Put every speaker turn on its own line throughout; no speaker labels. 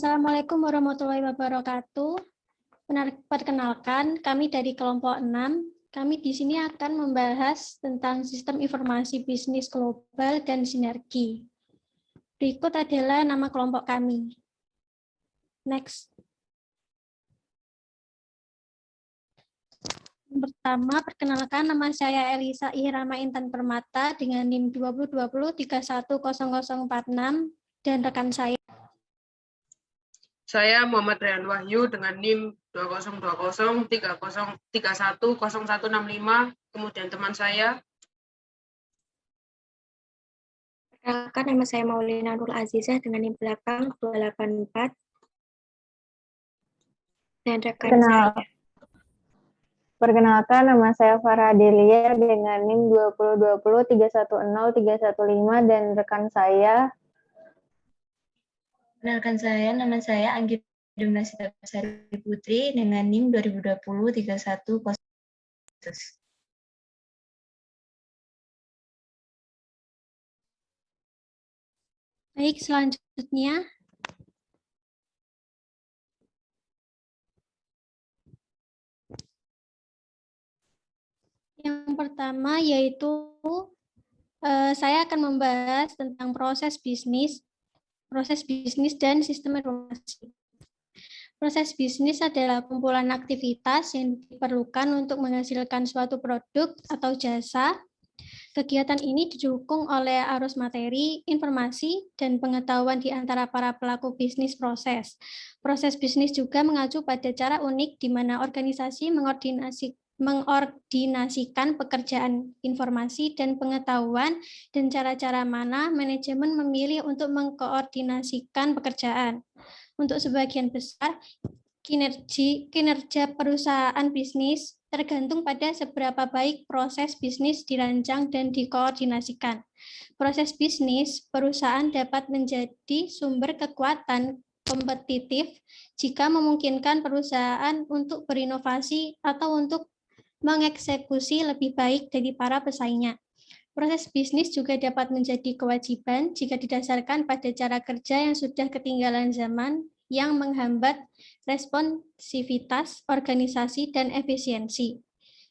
Assalamualaikum warahmatullahi wabarakatuh. Perkenalkan, kami dari kelompok 6. Kami di sini akan membahas tentang sistem informasi bisnis global dan sinergi. Berikut adalah nama kelompok kami. Next. Pertama, perkenalkan, nama saya Elisa Ihrama Intan Permata dengan NIM 2020310046 dan rekan saya.
Saya Muhammad Rian Wahyu dengan NIM 202030310165, kemudian teman saya.
Perkenalkan, nama saya Maulina Nurul Azizah dengan NIM belakang 284 dan rekan saya.
Perkenalkan, nama saya Farah Delia dengan NIM 2020310315 dan rekan saya.
Perkenalkan saya, nama saya Anggit Dumnasita Sari Putri dengan NIM 20203100.
Baik, selanjutnya. Yang pertama yaitu saya akan membahas tentang proses bisnis dan sistem informasi. Proses bisnis adalah kumpulan aktivitas yang diperlukan untuk menghasilkan suatu produk atau jasa. Kegiatan ini didukung oleh arus materi, informasi, dan pengetahuan di antara para pelaku bisnis proses. Proses bisnis juga mengacu pada cara unik di mana organisasi mengordinasikan pekerjaan informasi dan pengetahuan dan cara-cara mana manajemen memilih untuk mengkoordinasikan pekerjaan. Untuk sebagian besar, kinerja perusahaan bisnis tergantung pada seberapa baik proses bisnis dirancang dan dikoordinasikan. Proses bisnis perusahaan dapat menjadi sumber kekuatan kompetitif jika memungkinkan perusahaan untuk berinovasi atau untuk mengeksekusi lebih baik dari para pesaingnya. Proses bisnis juga dapat menjadi kewajiban jika didasarkan pada cara kerja yang sudah ketinggalan zaman yang menghambat responsivitas organisasi dan efisiensi.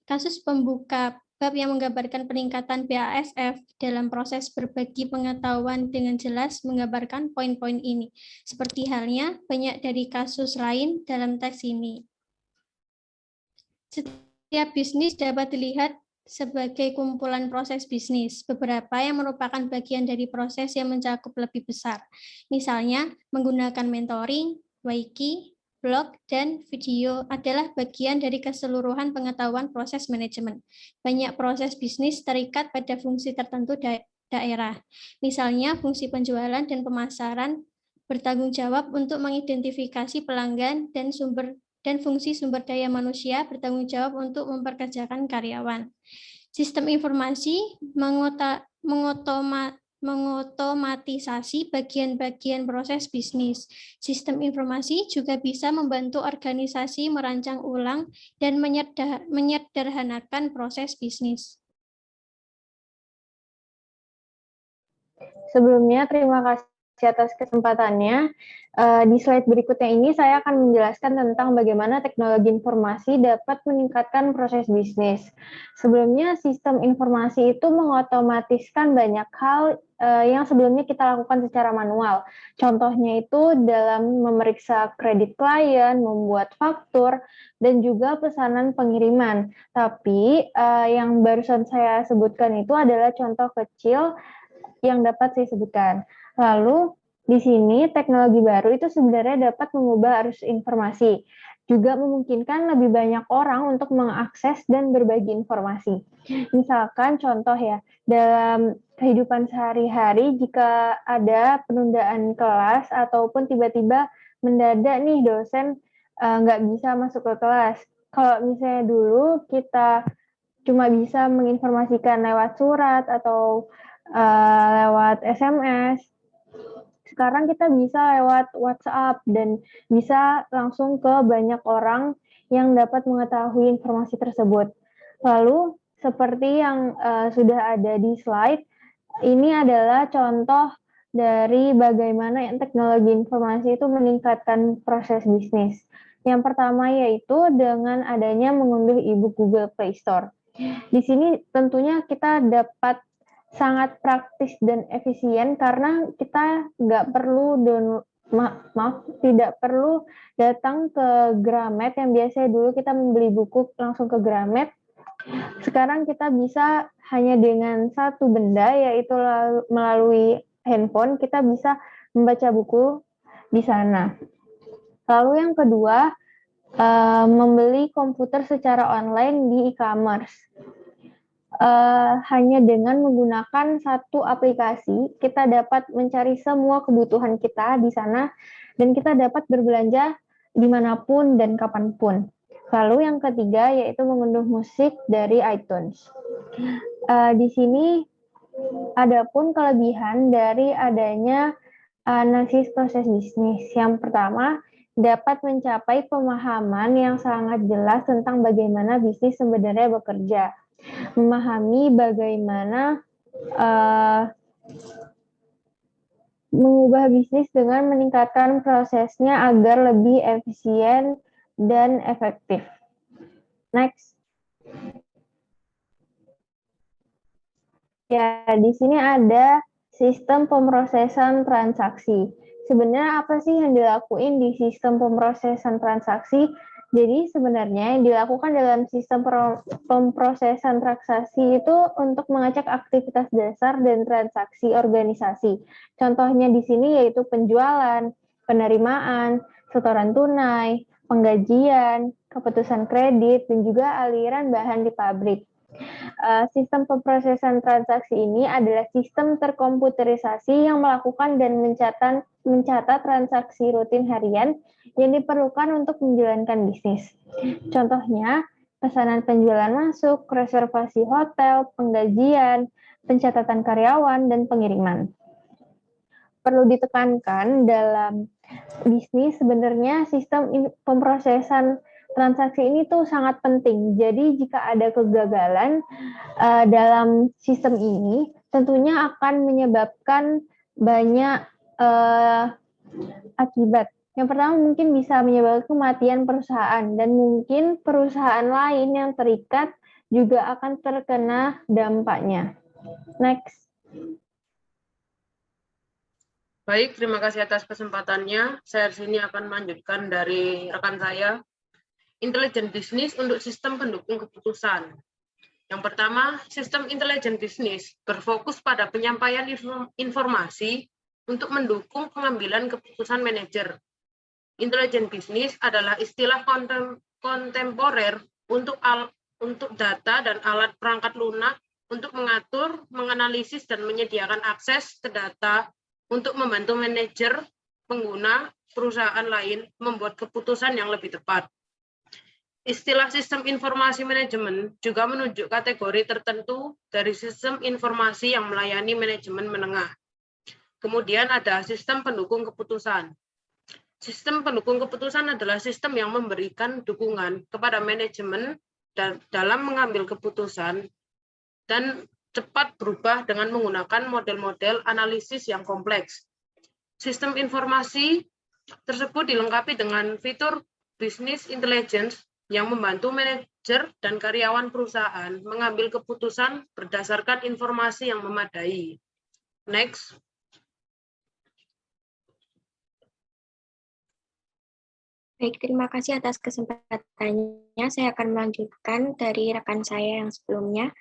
Kasus pembuka bab yang menggambarkan peningkatan BASF dalam proses berbagi pengetahuan dengan jelas menggambarkan poin-poin ini. Seperti halnya banyak dari kasus lain dalam teks ini. Setiap bisnis dapat dilihat sebagai kumpulan proses bisnis, beberapa yang merupakan bagian dari proses yang mencakup lebih besar. Misalnya, menggunakan mentoring, wiki, blog, dan video adalah bagian dari keseluruhan pengetahuan proses manajemen. Banyak proses bisnis terikat pada fungsi tertentu daerah. Misalnya, fungsi penjualan dan pemasaran bertanggung jawab untuk mengidentifikasi pelanggan dan fungsi sumber daya manusia bertanggung jawab untuk memperkerjakan karyawan. Sistem informasi mengotomatisasi bagian-bagian proses bisnis. Sistem informasi juga bisa membantu organisasi merancang ulang dan menyederhanakan proses bisnis.
Sebelumnya, terima kasih atas kesempatannya. Di slide berikutnya ini saya akan menjelaskan tentang bagaimana teknologi informasi dapat meningkatkan proses bisnis. Sebelumnya, sistem informasi itu mengotomatiskan banyak hal yang sebelumnya kita lakukan secara manual. Contohnya itu dalam memeriksa kredit klien, membuat faktur, dan juga pesanan pengiriman. Tapi yang barusan saya sebutkan itu adalah contoh kecil yang dapat saya sebutkan. Lalu di sini teknologi baru itu sebenarnya dapat mengubah arus informasi, juga memungkinkan lebih banyak orang untuk mengakses dan berbagi informasi. Misalkan contoh ya, dalam kehidupan sehari-hari jika ada penundaan kelas ataupun tiba-tiba mendadak nih dosen nggak bisa masuk ke kelas. Kalau misalnya dulu kita cuma bisa menginformasikan lewat surat atau lewat SMS, sekarang kita bisa lewat WhatsApp dan bisa langsung ke banyak orang yang dapat mengetahui informasi tersebut. Lalu, seperti yang sudah ada di slide, ini adalah contoh dari bagaimana teknologi informasi itu meningkatkan proses bisnis. Yang pertama yaitu dengan adanya mengunduh e-book Google Play Store. Di sini tentunya kita dapat sangat praktis dan efisien karena kita nggak perlu tidak perlu datang ke Gramet yang biasanya dulu kita membeli buku langsung ke Gramet. Sekarang kita bisa hanya dengan satu benda, yaitu melalui handphone, kita bisa membaca buku di sana. Lalu yang kedua, membeli komputer secara online di e-commerce. Hanya dengan menggunakan satu aplikasi, kita dapat mencari semua kebutuhan kita di sana, dan kita dapat berbelanja dimanapun dan kapanpun. Lalu yang ketiga, yaitu mengunduh musik dari iTunes. Di sini ada pun kelebihan dari adanya analisis proses bisnis. Yang pertama, dapat mencapai pemahaman yang sangat jelas tentang bagaimana bisnis sebenarnya bekerja. Memahami bagaimana mengubah bisnis dengan meningkatkan prosesnya agar lebih efisien dan efektif. Next. Ya, di sini ada sistem pemrosesan transaksi. Sebenarnya apa sih yang dilakuin di sistem pemrosesan transaksi? Jadi sebenarnya yang dilakukan dalam sistem pemrosesan transaksi itu untuk mengecek aktivitas dasar dan transaksi organisasi. Contohnya di sini yaitu penjualan, penerimaan, setoran tunai, penggajian, keputusan kredit, dan juga aliran bahan di pabrik. Sistem pemrosesan transaksi ini adalah sistem terkomputerisasi yang melakukan dan mencatat transaksi rutin harian yang diperlukan untuk menjalankan bisnis. Contohnya, pesanan penjualan masuk, reservasi hotel, penggajian, pencatatan karyawan, dan pengiriman. Perlu ditekankan dalam bisnis sebenarnya sistem pemrosesan transaksi ini tuh sangat penting. Jadi jika ada kegagalan dalam sistem ini, tentunya akan menyebabkan banyak akibat. Yang pertama mungkin bisa menyebabkan kematian perusahaan dan mungkin perusahaan lain yang terikat juga akan terkena dampaknya. Next.
Baik, terima kasih atas kesempatannya. Saya di sini akan melanjutkan dari rekan saya. Intelijen bisnis untuk sistem pendukung keputusan. Yang pertama, sistem intelijen bisnis berfokus pada penyampaian informasi untuk mendukung pengambilan keputusan manajer. Intelijen bisnis adalah istilah kontemporer untuk data dan alat perangkat lunak untuk mengatur, menganalisis, dan menyediakan akses ke data untuk membantu manajer, pengguna, perusahaan lain membuat keputusan yang lebih tepat. Istilah sistem informasi manajemen juga menunjuk kategori tertentu dari sistem informasi yang melayani manajemen menengah. Kemudian ada sistem pendukung keputusan. Sistem pendukung keputusan adalah sistem yang memberikan dukungan kepada manajemen dalam mengambil keputusan dan cepat berubah dengan menggunakan model-model analisis yang kompleks. Sistem informasi tersebut dilengkapi dengan fitur business intelligence yang membantu manajer dan karyawan perusahaan mengambil keputusan berdasarkan informasi yang memadai. Next.
Baik, terima kasih atas kesempatannya. Saya akan melanjutkan dari rekan saya yang sebelumnya.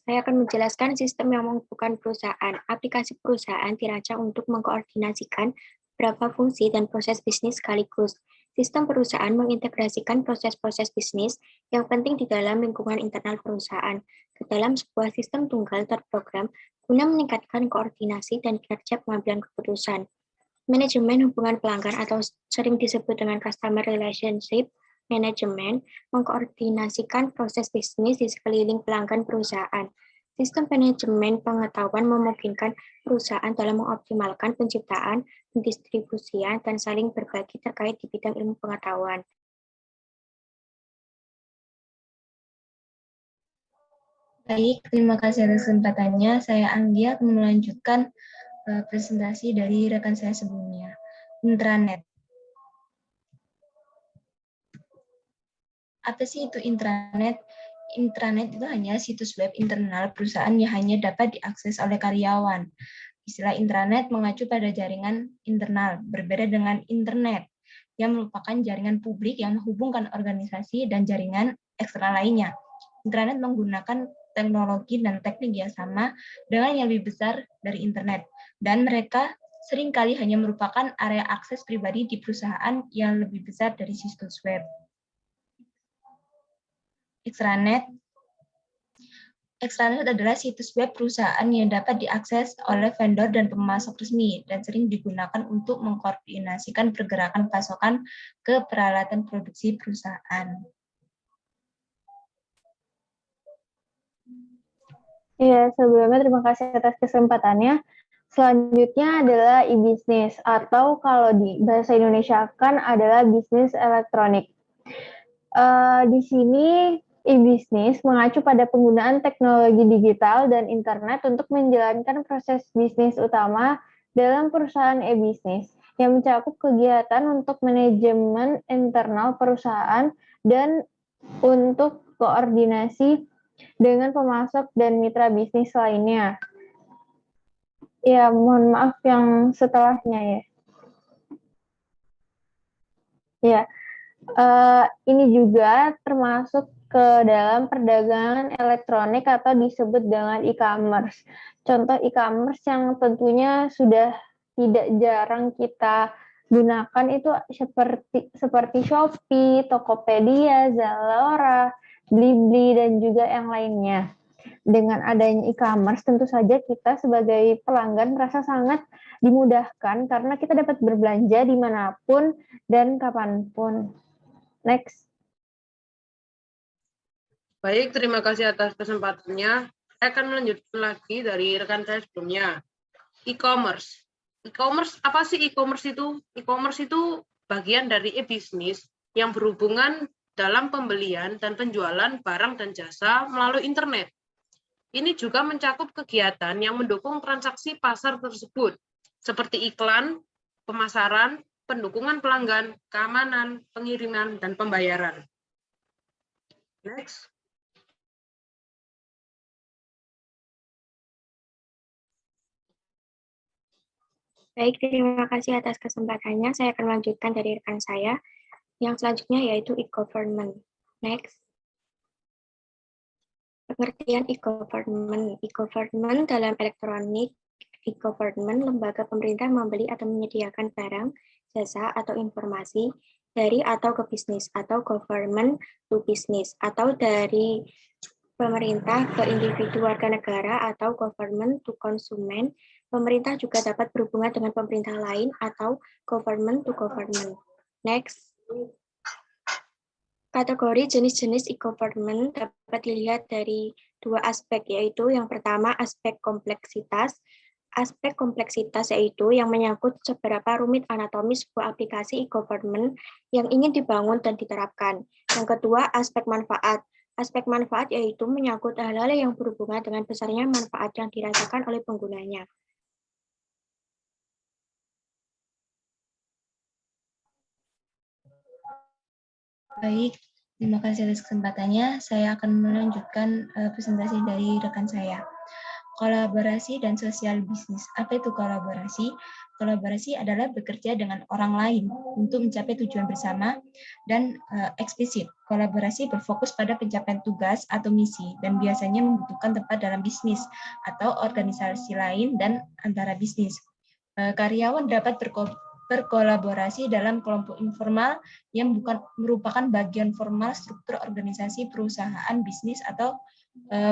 Saya akan menjelaskan sistem yang menghubungkan perusahaan. Aplikasi perusahaan dirancang untuk mengkoordinasikan beberapa fungsi dan proses bisnis sekaligus. Sistem perusahaan mengintegrasikan proses-proses bisnis yang penting di dalam lingkungan internal perusahaan ke dalam sebuah sistem tunggal terprogram guna meningkatkan koordinasi dan kinerja pengambilan keputusan. Manajemen hubungan pelanggan atau sering disebut dengan customer relationship management mengkoordinasikan proses bisnis di sekeliling pelanggan perusahaan. Sistem manajemen pengetahuan memungkinkan perusahaan dalam mengoptimalkan penciptaan, pendistribusian, dan saling berbagi terkait di bidang ilmu pengetahuan.
Baik, terima kasih atas kesempatannya. Saya Anggia akan melanjutkan presentasi dari rekan saya sebelumnya. Intranet. Apa sih itu intranet? Intranet itu hanya situs web internal perusahaan yang hanya dapat diakses oleh karyawan. Istilah intranet mengacu pada jaringan internal, berbeda dengan internet, yang merupakan jaringan publik yang menghubungkan organisasi dan jaringan eksternal lainnya. Intranet menggunakan teknologi dan teknik yang sama dengan yang lebih besar dari internet, dan mereka seringkali hanya merupakan area akses pribadi di perusahaan yang lebih besar dari situs web. Extranet. Extranet adalah situs web perusahaan yang dapat diakses oleh vendor dan pemasok resmi dan sering digunakan untuk mengkoordinasikan pergerakan pasokan ke peralatan produksi perusahaan.
Ya, sebelumnya terima kasih atas kesempatannya. Selanjutnya adalah e-business atau kalau di bahasa Indonesia kan adalah bisnis elektronik. Di sini e-business mengacu pada penggunaan teknologi digital dan internet untuk menjalankan proses bisnis utama dalam perusahaan e-business yang mencakup kegiatan untuk manajemen internal perusahaan dan untuk koordinasi dengan pemasok dan mitra bisnis lainnya. Ya, mohon maaf yang setelahnya ya. Ya, ini juga termasuk ke dalam perdagangan elektronik atau disebut dengan e-commerce. Contoh e-commerce yang tentunya sudah tidak jarang kita gunakan itu seperti Shopee, Tokopedia, Zalora, Blibli, dan juga yang lainnya. Dengan adanya e-commerce, tentu saja kita sebagai pelanggan merasa sangat dimudahkan karena kita dapat berbelanja dimanapun dan kapanpun. Next.
Baik, terima kasih atas kesempatannya. Saya akan melanjutkan lagi dari rekan saya sebelumnya. E-commerce. E-commerce, apa sih e-commerce itu? E-commerce itu bagian dari e-bisnis yang berhubungan dalam pembelian dan penjualan barang dan jasa melalui internet. Ini juga mencakup kegiatan yang mendukung transaksi pasar tersebut, seperti iklan, pemasaran, pendukungan pelanggan, keamanan, pengiriman, dan pembayaran. Next.
Baik, terima kasih atas kesempatannya. Saya akan melanjutkan dari rekan saya. Yang selanjutnya yaitu e-government. Next. Pengertian e-government. E-government dalam elektronik, e-government lembaga pemerintah membeli atau menyediakan barang, jasa, atau informasi dari atau ke bisnis, atau government to business, atau dari pemerintah ke individu warga negara, atau government to konsumen. Pemerintah juga dapat berhubungan dengan pemerintah lain, atau government to government. Next. Kategori jenis-jenis e-government dapat dilihat dari dua aspek, yaitu yang pertama aspek kompleksitas. Aspek kompleksitas yaitu yang menyangkut seberapa rumit anatomis sebuah aplikasi e-government yang ingin dibangun dan diterapkan. Yang kedua, aspek manfaat. Aspek manfaat yaitu menyangkut hal-hal yang berhubungan dengan besarnya manfaat yang dirasakan oleh penggunanya.
Baik, terima kasih atas kesempatannya. Saya akan melanjutkan presentasi dari rekan saya. Kolaborasi dan sosial bisnis. Apa itu kolaborasi? Kolaborasi adalah bekerja dengan orang lain untuk mencapai tujuan bersama dan eksplisit. Kolaborasi berfokus pada pencapaian tugas atau misi dan biasanya membutuhkan tempat dalam bisnis atau organisasi lain dan antara bisnis. Karyawan dapat berkolaborasi dalam kelompok informal yang bukan merupakan bagian formal struktur organisasi perusahaan bisnis atau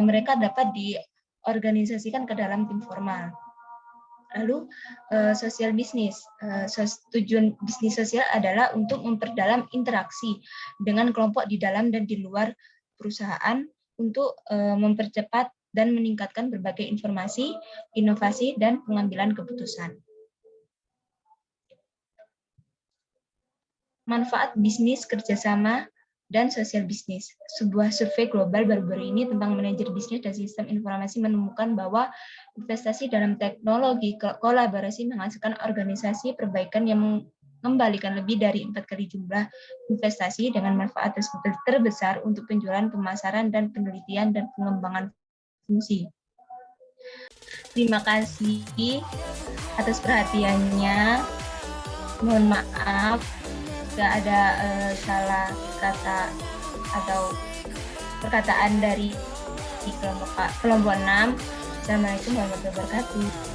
mereka dapat diorganisasikan ke dalam tim formal. Lalu sosial bisnis. Tujuan bisnis sosial adalah untuk memperdalam interaksi dengan kelompok di dalam dan di luar perusahaan untuk mempercepat dan meningkatkan berbagai informasi, inovasi, dan pengambilan keputusan. Manfaat bisnis kerjasama dan sosial bisnis. Sebuah survei global baru-baru ini tentang manajer bisnis dan sistem informasi menemukan bahwa investasi dalam teknologi kolaborasi menghasilkan organisasi perbaikan yang mengembalikan lebih dari 4 kali jumlah investasi dengan manfaat terbesar untuk penjualan, pemasaran, dan penelitian dan pengembangan fungsi. Terima kasih atas perhatiannya. Mohon maaf jika ada salah kata atau perkataan dari kelompok 6. Assalamualaikum warahmatullahi wabarakatuh.